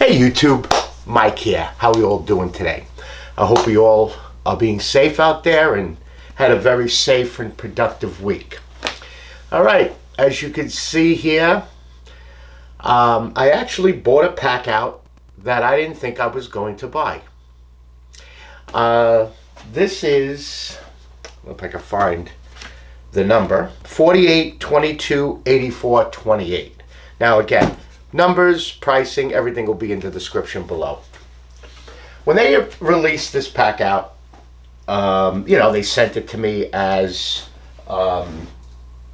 Hey YouTube, Mike here. How are you all doing today? I hope you all are being safe out there and had a very safe and productive week. All right, as you can see here, I actually bought a Packout that I didn't think I was going to buy. This is, if I can find the number, 48, 22, 84, 28. Now again, numbers, pricing, everything will be in the description below. When they released this Packout, they sent it to me as on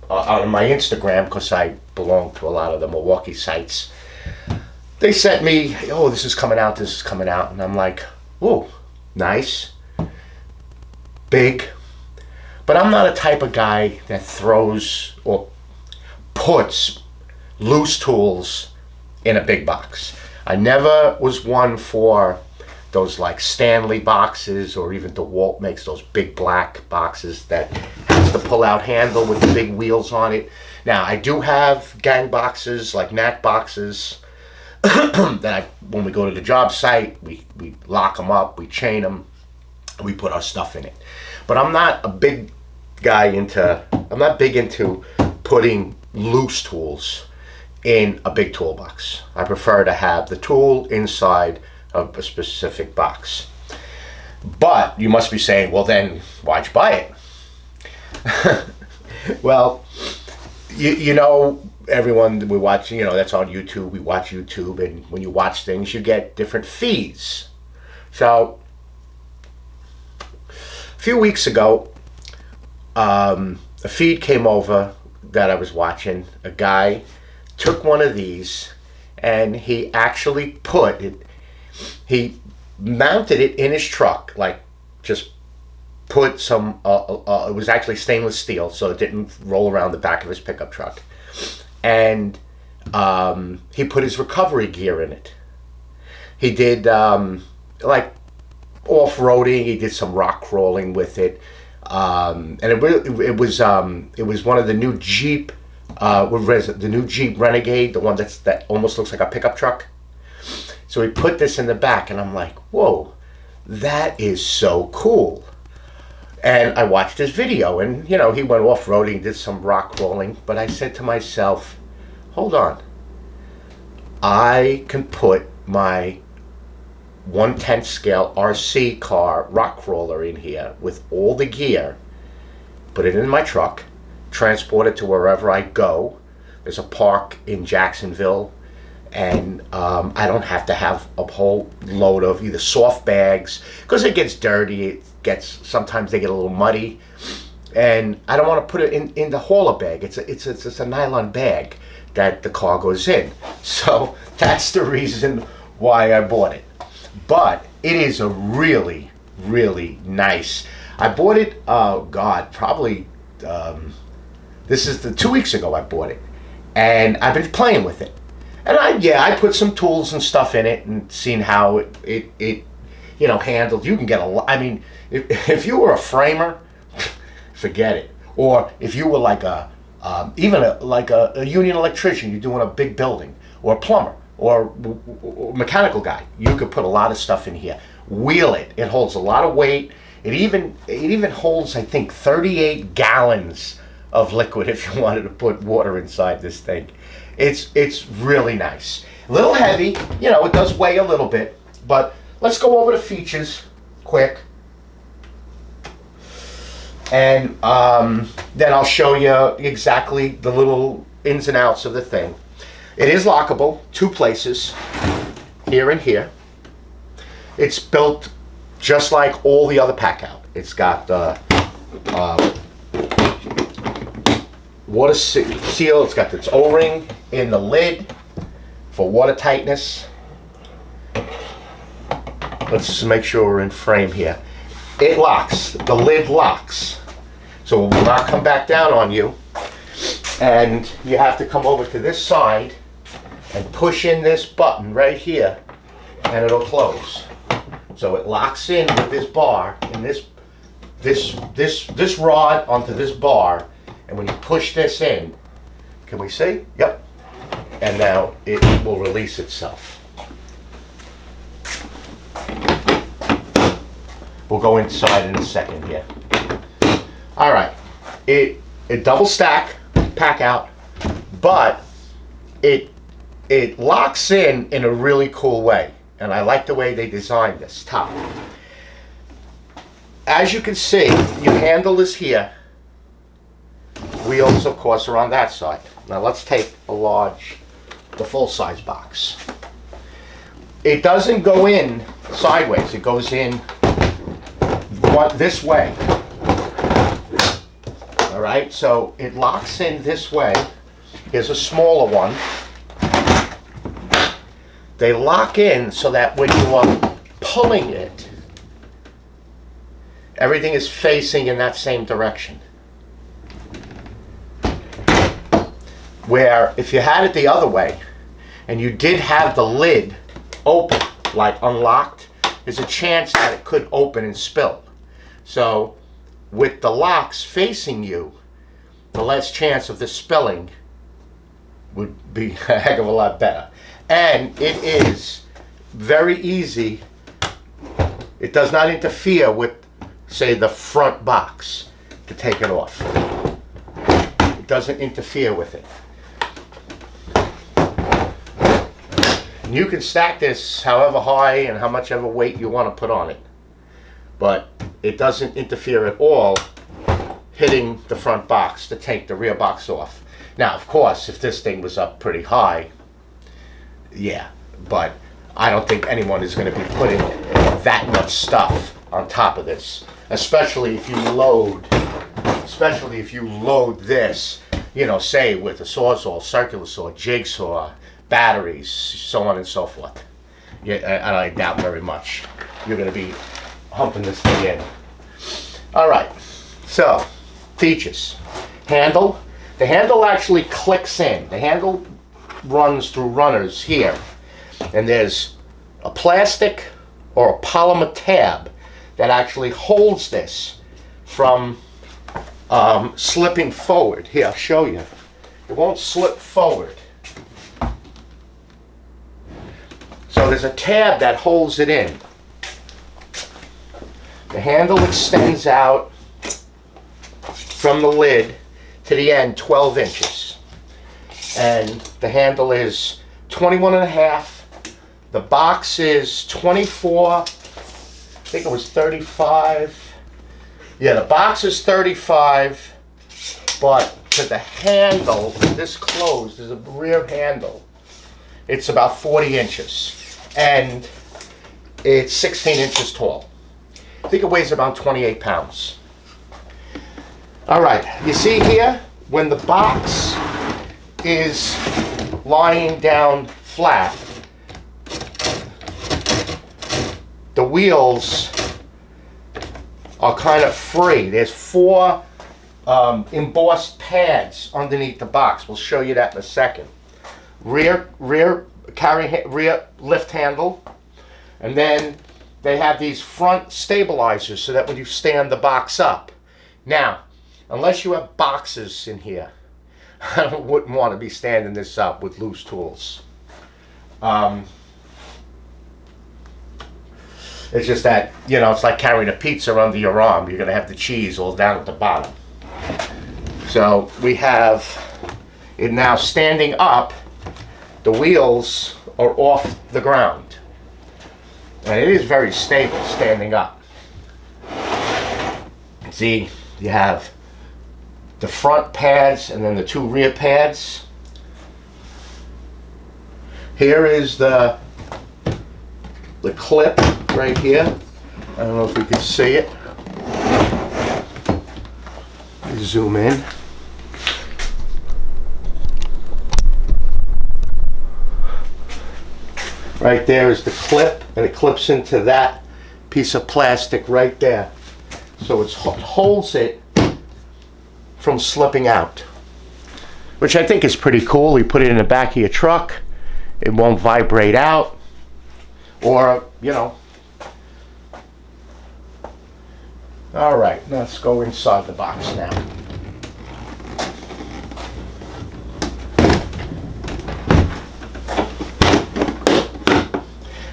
my Instagram, because I belong to a lot of the Milwaukee sites. They sent me, oh, this is coming out, and I'm like, oh, nice, big. But I'm not a type of guy that throws or puts loose tools in a big box. I never was one for those like Stanley boxes, or even DeWalt makes those big black boxes that has the pull-out handle with the big wheels on it. Now I do have gang boxes, like knack boxes, that when we go to the job site, we lock them up, we chain them, we put our stuff in it. But I'm not big into putting loose tools in a big toolbox. I prefer to have the tool inside of a specific box. But you must be saying, well then, why'd you buy it? Well, you know, everyone, we watch, that's on YouTube, we watch YouTube, and when you watch things, you get different feeds. So, a few weeks ago, a feed came over that I was watching. A guy took one of these and he actually he mounted it in his truck, like just put some, it was actually stainless steel, so it didn't roll around the back of his pickup truck. And he put his recovery gear in it. He did like off-roading, he did some rock crawling with it. And it was one of the new Jeep, the new Jeep Renegade, the one that almost looks like a pickup truck. So he put this in the back, and I'm like, whoa, that is so cool. And I watched his video, and he went off-roading, did some rock crawling, but I said to myself, hold on, I can put my 1/10 scale RC car rock crawler in here with all the gear, put it in my truck, transport it to wherever I go. There's a park in Jacksonville, and I don't have to have a whole load of either soft bags, because it gets dirty, sometimes they get a little muddy, and I don't want to put it in the hauler bag. It's a nylon bag that the car goes in. So that's the reason why I bought it. But it is a really, really nice. I bought it, oh God, probably, this is 2 weeks ago I bought it. And I've been playing with it. And I put some tools and stuff in it and seen how it handled. You can get a lot. I mean, if you were a framer, forget it. Or if you were like a union electrician, you're doing a big building, or a plumber, or mechanical guy, you could put a lot of stuff in here. Wheel it. It holds a lot of weight. It even holds, I think, 38 gallons of liquid if you wanted to put water inside this thing. It's really nice. A little heavy, it does weigh a little bit, but let's go over the features quick. And then I'll show you exactly the little ins and outs of the thing. It is lockable, 2 places, here and here. It's built just like all the other Packout. It's got water seal. It's got its O-ring in the lid for water tightness. Let's just make sure we're in frame here. It locks. The lid locks. So it will not come back down on you. And you have to come over to this side and push in this button right here, and it'll close. So it locks in with this bar and this rod onto this bar, and when you push this in, can we see? Yep. And now it will release itself. go inside in a second here. All right, it double stack, pack out, but it locks in a really cool way, and I like the way they designed this top. As you can see, your handle is here. Wheels, of course, are on that side. Now let's take the full-size box. It doesn't go in sideways. It goes in this way. All right, so it locks in this way. Here's a smaller one. They lock in so that when you are pulling it, everything is facing in that same direction. Where if you had it the other way, and you did have the lid open, like unlocked, there's a chance that it could open and spill. So with the locks facing you, the less chance of this spilling would be a heck of a lot better. And it is very easy. It does not interfere with, say, the front box to take it off. It doesn't interfere with it. And you can stack this however high and how much ever weight you want to put on it. But it doesn't interfere at all hitting the front box to take the rear box off. Now, of course, if this thing was up pretty high, yeah, but I don't think anyone is going to be putting that much stuff on top of this, especially if you load this, you know, say with a sawzall, circular saw, jigsaw, batteries, so on and so forth. Yeah, and I doubt very much you're going to be humping this thing in. All right, so features. Handle. The handle actually clicks in. The handle runs through runners here, and there's a plastic or a polymer tab that actually holds this from slipping forward. Here, I'll show you. It won't slip forward. So there's a tab that holds it in. The handle extends out from the lid to the end 12 inches. And the handle is 21 and a half. The box is 24, I think it was 35. Yeah, the box is 35, but to the handle, this closed, there's a rear handle. It's about 40 inches. And it's 16 inches tall. I think it weighs about 28 pounds. All right, you see here, when the box is lying down flat, the wheels are kind of free. There's 4 embossed pads underneath the box. We'll show you that in a second. Rear lift handle, and then they have these front stabilizers so that when you stand the box up. Now, unless you have boxes in here, I wouldn't want to be standing this up with loose tools. It's just that, you know, it's like carrying a pizza under your arm. You're going to have the cheese all down at the bottom. So we have it now standing up. The wheels are off the ground. And it is very stable standing up. See, you have the front pads and then the 2 rear pads. Here is the clip right here. I don't know if we can see it. Zoom in. Right there is the clip, and it clips into that piece of plastic right there. So it holds it from slipping out, which I think is pretty cool. You put it in the back of your truck, it won't vibrate out, or, you know. All right, let's go inside the box now.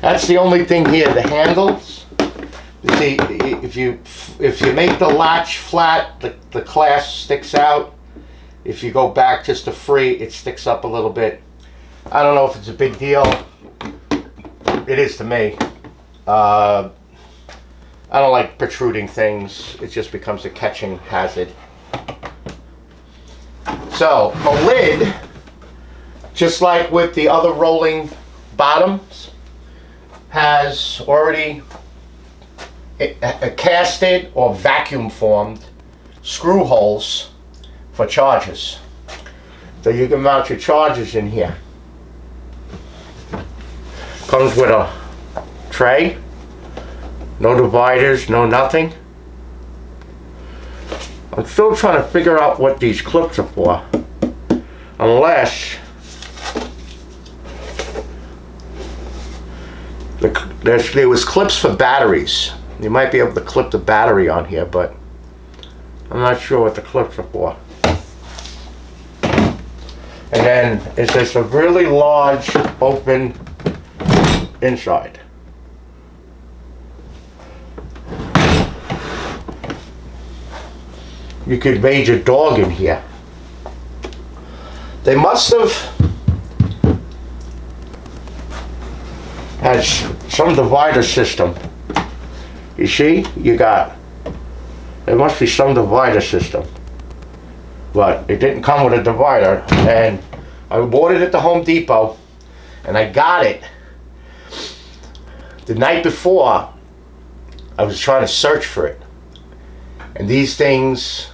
That's the only thing here. The handles See, if you make the latch flat, the clasp sticks out. If you go back just to free, it sticks up a little bit. I don't know if it's a big deal. It is to me. I don't like protruding things. It just becomes a catching hazard. So the lid, just like with the other rolling bottoms, has already a casted or vacuum formed screw holes for chargers. So you can mount your chargers in here. Comes with a tray, no dividers, no nothing. I'm still trying to figure out what these clips are for, unless there was clips for batteries. You might be able to clip the battery on here, but I'm not sure what the clips are for. And then it's just a really large open inside. You could raise your dog in here. They must have had some divider system. You see, there must be some divider system. But it didn't come with a divider. And I bought it at the Home Depot, and I got it the night before. I was trying to search for it. And these things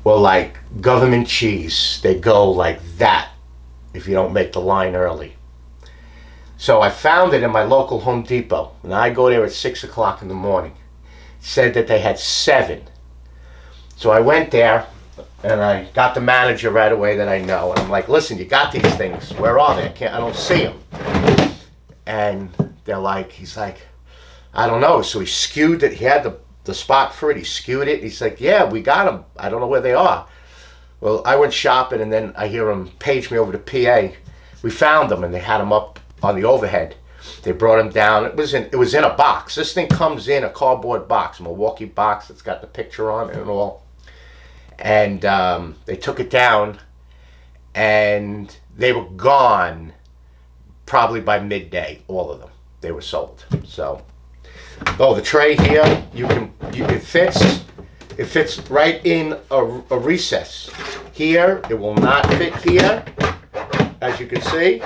were like government cheese. They go like that if you don't make the line early. So I found it in my local Home Depot, and I go there at 6 o'clock in the morning. It said that they had 7. So I went there, and I got the manager right away that I know, and I'm like, listen, you got these things. Where are they? I don't see them. And he's like, I don't know. So he skewed it. He had the spot for it. He skewed it. He's like, yeah, we got them. I don't know where they are. Well, I went shopping, and then I hear him page me over to PA. We found them, and they had them up on the overhead. They brought them down. It was in a box. This thing comes in a cardboard box, a Milwaukee box that's got the picture on it and all. And they took it down, and they were gone probably by midday. All of them, they were sold. So, the tray here, it fits right in a recess. Here, it will not fit here, as you can see,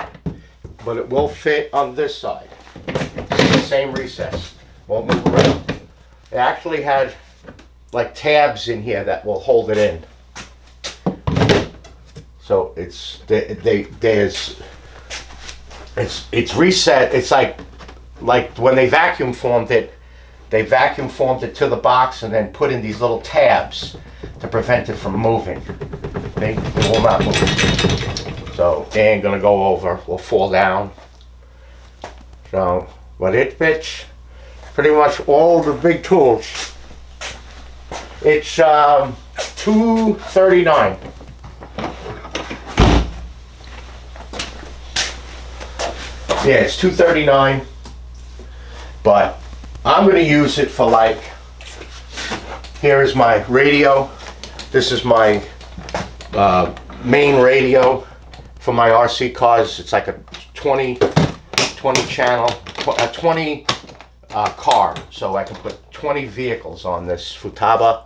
but it will fit on this side. It's the same recess. Won't move around. It actually had like tabs in here that will hold it in. So it's reset. It's like when they vacuum formed it. They vacuum formed it to the box and then put in these little tabs to prevent it from moving. It will not move. So it ain't gonna go over. Will fall down. So, but it fits pretty much all the big tools. It's $239. Yeah, it's $239. But I'm going to use it for here is my radio. This is my main radio for my RC cars. It's like a 20 channel, 20 car. So I can put 20 vehicles on this Futaba.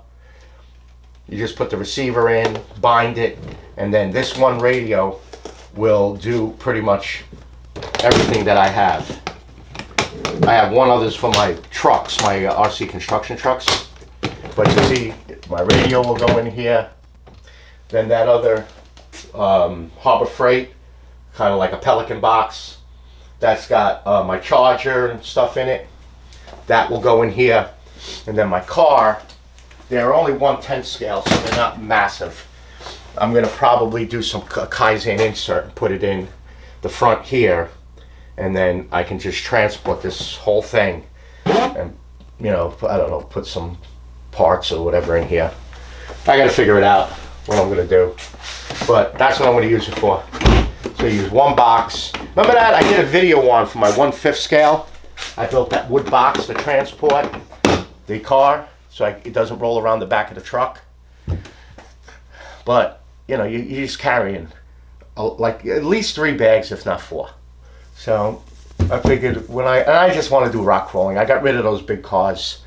You just put the receiver in, bind it, and then this one radio will do pretty much everything that I have. I have one others for my trucks, my RC construction trucks. But you see, my radio will go in here. Then that other Harbor Freight, kind of like a Pelican box, that's got my charger and stuff in it. That will go in here. And then my car, they're only 1/10 scale, so they're not massive. I'm going to probably do some Kaizen insert and put it in the front here. And then I can just transport this whole thing and, I don't know, put some parts or whatever in here. I got to figure it out what I'm going to do. But that's what I'm going to use it for. So use one box. Remember that? I did a video on for my 1/5 scale. I built that wood box to transport the car so it doesn't roll around the back of the truck. But, you know, you're just carrying like at least 3 bags, if not 4. So I figured I just want to do rock crawling. I got rid of those big cars.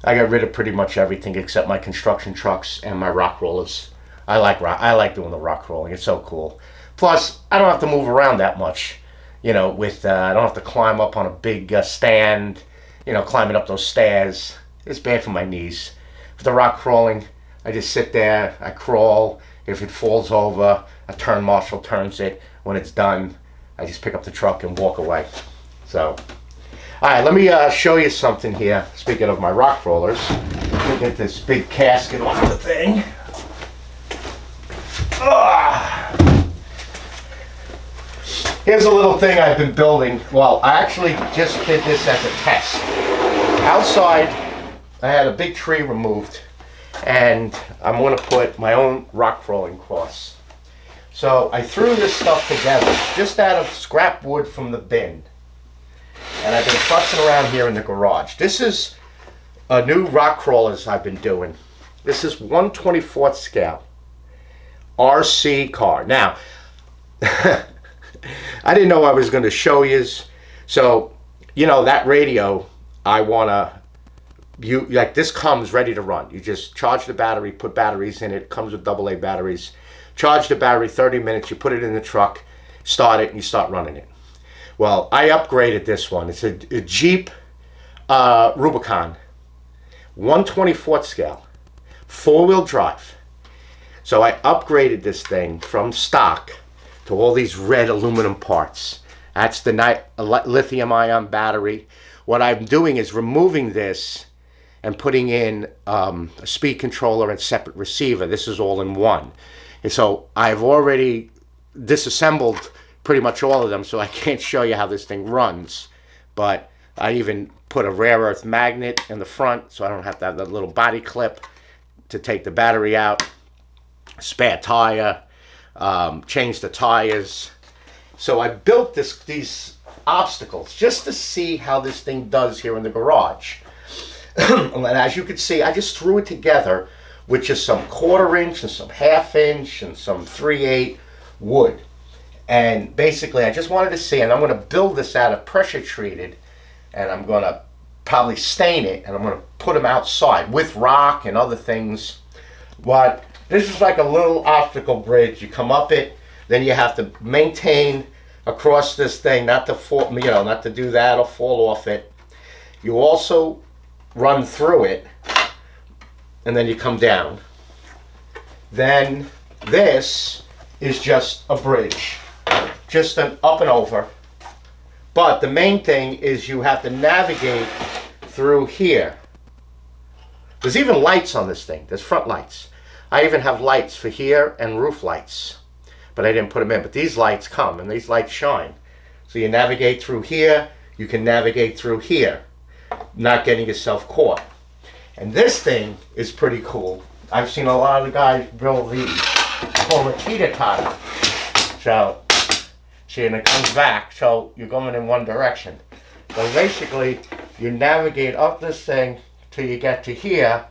I got rid of pretty much everything except my construction trucks and my rock rollers. I like doing the rock crawling. It's so cool. Plus, I don't have to move around that much. You know, I don't have to climb up on a big stand. You know, climbing up those stairs. It's bad for my knees. For the rock crawling, I just sit there. I crawl. If it falls over, a turn marshal turns it. When it's done, I just pick up the truck and walk away. So, all right, let me show you something here. Speaking of my rock rollers, let me get this big casket off the thing. Here's a little thing I've been building. Well, I actually just did this as a test. Outside, I had a big tree removed, and I'm going to put my own rock crawling course. So I threw this stuff together just out of scrap wood from the bin. And I've been fussing around here in the garage. This is a new rock crawlers I've been doing. This is 1/24th scale RC car. Now, I didn't know I was going to show you. So, you know, that radio, like this comes ready to run. You just charge the battery, put batteries in it. It comes with AA batteries. Charge the battery, 30 minutes, you put it in the truck, start it, and you start running it. Well, I upgraded this one. It's a Jeep Rubicon, 1/24th scale, 4-wheel drive. So I upgraded this thing from stock to all these red aluminum parts. That's the lithium-ion battery. What I'm doing is removing this and putting in a speed controller and separate receiver. This is all in one. And so I've already disassembled pretty much all of them, so I can't show you how this thing runs. But I even put a rare earth magnet in the front, so I don't have to have that little body clip to take the battery out. Spare tire, change the tires. So I built these obstacles just to see how this thing does here in the garage. And as you can see, I just threw it together with just some 1/4 inch and some 1/2 inch and some 3/8 wood. And basically I just wanted to see, and I'm going to build this out of pressure treated, and I'm going to probably stain it, and I'm going to put them outside with rock and other things. But this is like a little obstacle bridge. You come up it, then you have to maintain across this thing, not to fall, you know, not to do that or fall off it. You also run through it, and then you come down. Then this is just a bridge, just an up and over. But the main thing is you have to navigate through here. There's even lights on this thing. There's front lights. I even have lights for here and roof lights, but I didn't put them in. But these lights come, and these lights shine. So you navigate through here. You can navigate through here, not getting yourself caught. And this thing is pretty cool. I've seen a lot of guys build these. Called a teeter-totter. So, see, and it comes back, so you're going in one direction. So basically, you navigate up this thing till you get to here,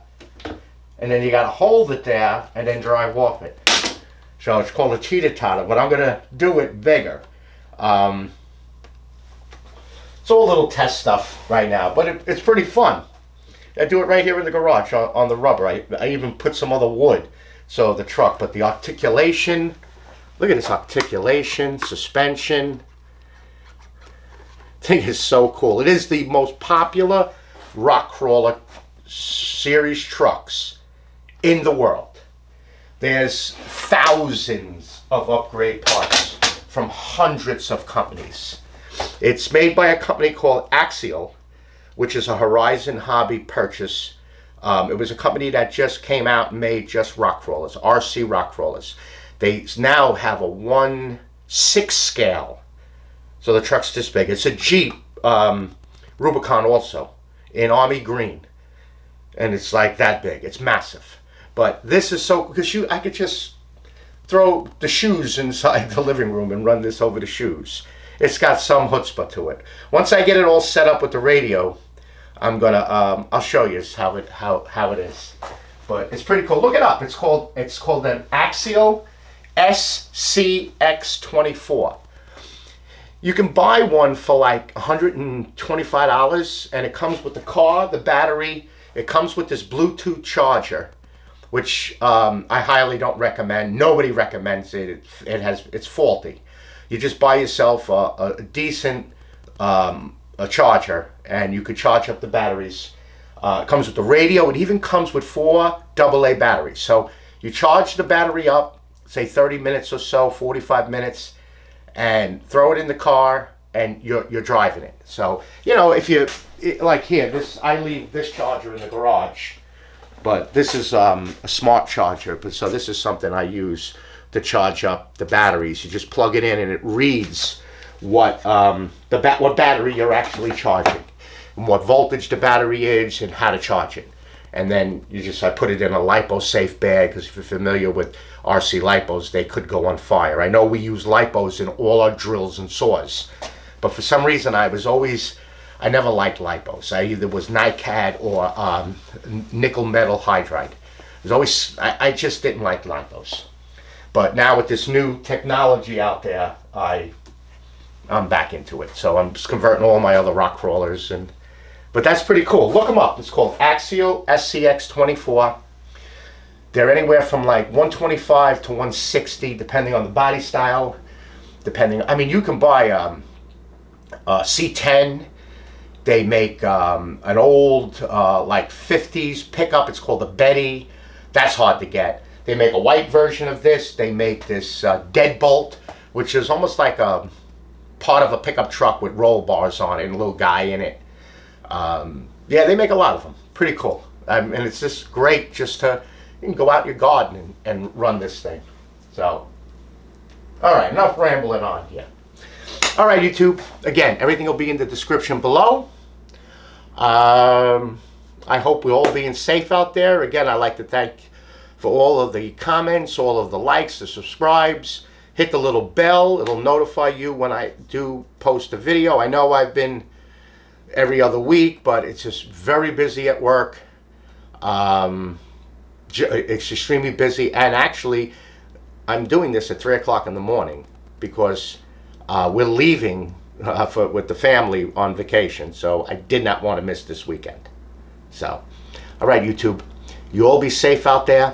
and then you got to hold it there and then drive off it. So it's called a teeter-totter, but I'm going to do it bigger. It's all little test stuff right now, but it's pretty fun. I do it right here in the garage on the rubber. I even put some other wood, so the truck, but the articulation, look at this articulation, suspension. Thing is so cool. It is the most popular rock crawler series trucks in the world. There's thousands of upgrade parts from hundreds of companies. It's made by a company called Axial, which is a Horizon Hobby purchase. It was a company that just came out and made just rock crawlers, RC rock crawlers. They now have a 1/6 scale. So the truck's this big. It's a Jeep Rubicon also, in army green. And it's like that big. It's massive. But this is so, because I could just throw the shoes inside the living room and run this over the shoes. it's got some chutzpah to it. Once I get it all set up with the radio, I'm gonna I'll show you how it is. But it's pretty cool. Look it up. It's called an Axial SCX24. You can buy one for like $125, and it comes with the car, the battery. It comes with this Bluetooth charger, which I highly don't recommend. Nobody recommends it. It's faulty. You just buy yourself a decent a charger, and you could charge up the batteries. It comes with the radio. It even comes with 4 AA batteries. So you charge the battery up, say 30 minutes or so, 45 minutes, and throw it in the car, and you're driving it. So, you know, if you, like here, I leave this charger in the garage, but this is a smart charger. But so this is something I use to charge up the batteries. You just plug it in, and it reads what what battery you're actually charging, and what voltage the battery is, and how to charge it. And then I put it in a lipo safe bag, because if you're familiar with RC lipos, they could go on fire. I know we use lipos in all our drills and saws, but for some reason I never liked lipos. I either was NiCad or nickel metal hydride. I just didn't like lipos. But now with this new technology out there, I'm back into it. So I'm just converting all my other rock crawlers, but that's pretty cool. Look them up. It's called Axial SCX24. They're anywhere from like 125 to 160, depending on the body style. You can buy a C10. They make an old like 50s pickup. It's called a Betty. That's hard to get. They make a white version of this. They make this Deadbolt, which is almost like a part of a pickup truck with roll bars on it and a little guy in it. Yeah, they make a lot of them. Pretty cool. And it's just great just to, you can go out in your garden and run this thing. So, all right, enough rambling on here. All right, YouTube. Again, everything will be in the description below. I hope we're all being safe out there. Again, I'd like to thank for all of the comments, all of the likes, the subscribes. Hit the little bell. It'll notify you when I do post a video. I know I've been every other week, but it's just very busy at work. It's extremely busy, and actually I'm doing this at 3 o'clock in the morning because we're leaving with the family on vacation, so I did not want to miss this weekend. So, all right, YouTube, you all be safe out there,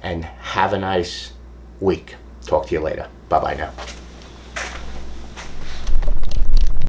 and have a nice week. Talk to you later. Bye-bye now.